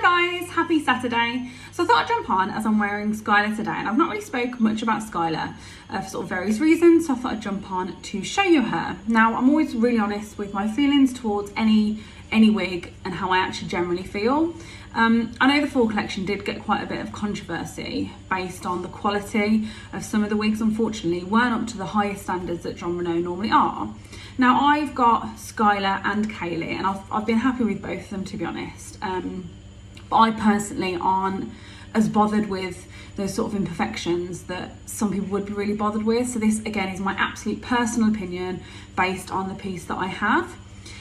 guys, happy Saturday. So I thought I'd jump on as I'm wearing Skylar today, and I've not really spoke much about Skylar for sort of various reasons, so I thought I'd jump on to show you her. Now, I'm always really honest with my feelings towards any wig and how I actually generally feel. I know the fall collection did get quite a bit of controversy based on the quality of some of the wigs, unfortunately, weren't up to the highest standards that John Renau normally are. Now, I've got Skylar and Kaylee, and I've been happy with both of them, to be honest. But I personally aren't as bothered with those sort of imperfections that some people would be really bothered with. So this, again, is my absolute personal opinion based on the piece that I have.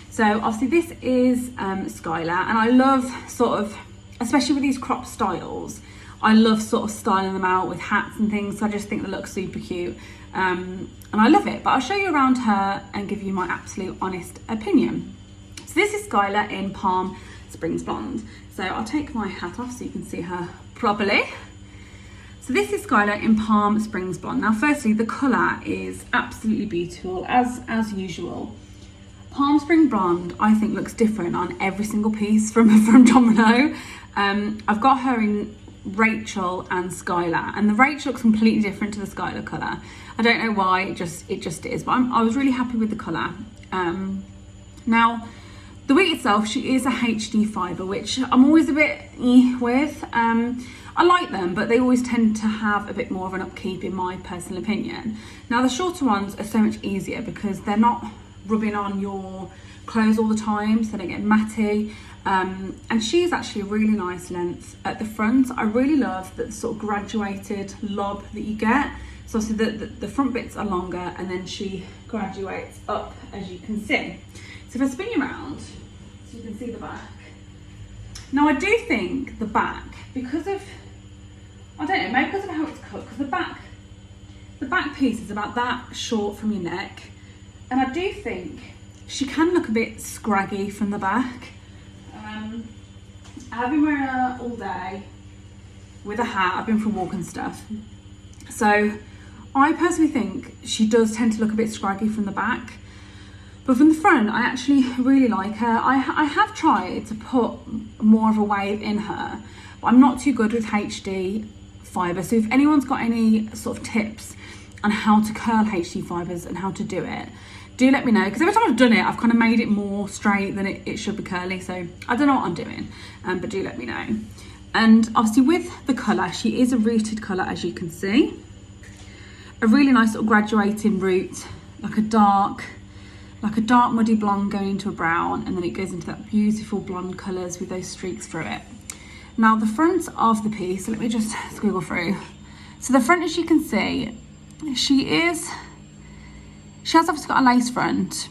So obviously this is Skylar, and I love sort of, especially with these crop styles, I love sort of styling them out with hats and things. So I just think they look super cute, and I love it. But I'll show you around her and give you my absolute honest opinion. So this is Skylar in Palm Springs Blonde. So I'll take my hat off so you can see her properly. So this is Skylar in Palm Springs Blonde. Now, firstly, the colour is absolutely beautiful, as usual. Palm Spring Blonde, I think, looks different on every single piece from John Renau. I've got her in Rachel and Skylar, and the Rachel looks completely different to the Skylar colour. I don't know why, it just is, but I was really happy with the colour. Now, the wig itself, she is a HD fibre, which I'm always a bit with. I like them, but they always tend to have a bit more of an upkeep in my personal opinion. Now, the shorter ones are so much easier because they're not rubbing on your clothes all the time, so they don't get matty. And she's actually a really nice length at the front. I really love that sort of graduated lob that you get. So obviously the front bits are longer, and then she graduates up, as you can see. So if I spin you around, so you can see the back. Now, I do think the back, because of, I don't know, maybe because of how it's cut, because the back piece is about that short from your neck. And I do think she can look a bit scraggy from the back. I've been wearing her all day with a hat. I've been for a walk and stuff. So I personally think she does tend to look a bit scraggy from the back. But from the front, I actually really like her. I have tried to put more of a wave in her, but I'm not too good with HD fibre. So if anyone's got any sort of tips on how to curl HD fibres and how to do it, do let me know, because every time I've done it, I've kind of made it more straight than it should be curly. So I don't know what I'm doing, but do let me know. And obviously with the colour, she is a rooted colour, as you can see. A really nice sort of graduating root, like a dark muddy blonde going into a brown, and then it goes into that beautiful blonde colours with those streaks through it. Now, the front of the piece, so let me just squiggle through. So the front, as you can see, she has obviously got a lace front,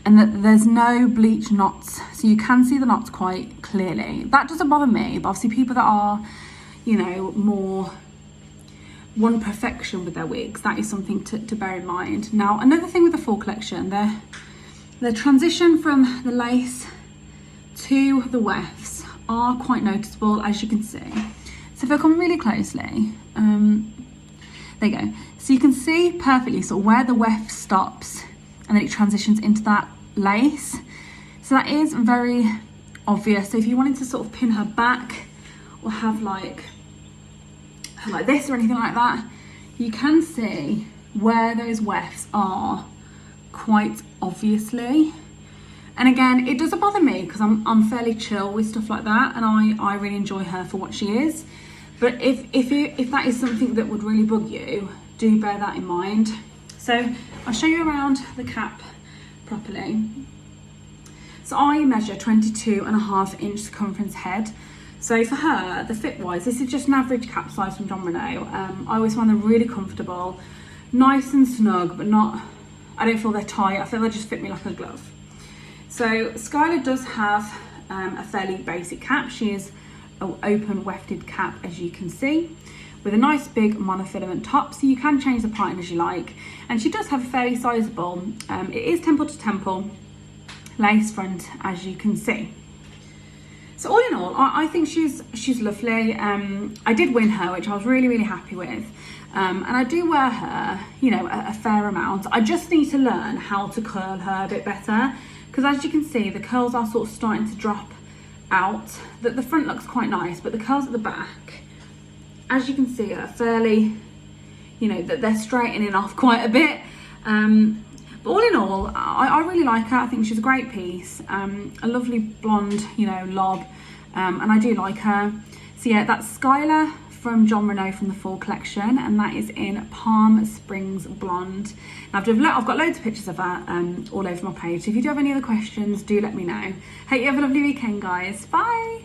and that there's no bleach knots, so you can see the knots quite clearly. That doesn't bother me, but obviously people that are, you know, more one perfection with their wigs, that is something to bear in mind. Now, another thing with the fall collection, the transition from the lace to the wefts are quite noticeable, as you can see. So if I come really closely, there you go. So you can see perfectly sort of where the weft stops, and then it transitions into that lace. So that is very obvious. So if you wanted to sort of pin her back or have like this or anything like that, you can see where those wefts are quite obviously. And again, it doesn't bother me because I'm fairly chill with stuff like that, and I really enjoy her for what she is. But if that is something that would really bug you, do bear that in mind. So I'll show you around the cap properly. So I measure 22.5 inch circumference head. So for her, the fit wise, this is just an average cap size from John Renau. I always find them really comfortable, nice and snug, but I don't feel they're tight. I feel they just fit me like a glove. So Skylar does have a fairly basic cap. She is an open wefted cap, as you can see, with a nice big monofilament top, so you can change the pattern as you like. And she does have a fairly sizable, it is temple to temple lace front, as you can see. So all in all, I think she's lovely. I did win her, which I was really, really happy with. And I do wear her, you know, a fair amount. I just need to learn how to curl her a bit better, because as you can see, the curls are sort of starting to drop out that the front looks quite nice, but the curls at the back, as you can see, are fairly, you know, that they're straightening off quite a bit. But all in all, I really like her. I think she's a great piece. A lovely blonde, you know, lob, and I do like her. So yeah, that's Skylar from John Renau from the fall collection, and that is in Palm Springs Blonde. Now, I've got loads of pictures of her all over my page, so if you do have any other questions, do let me know. Hope you have a lovely weekend, guys. Bye.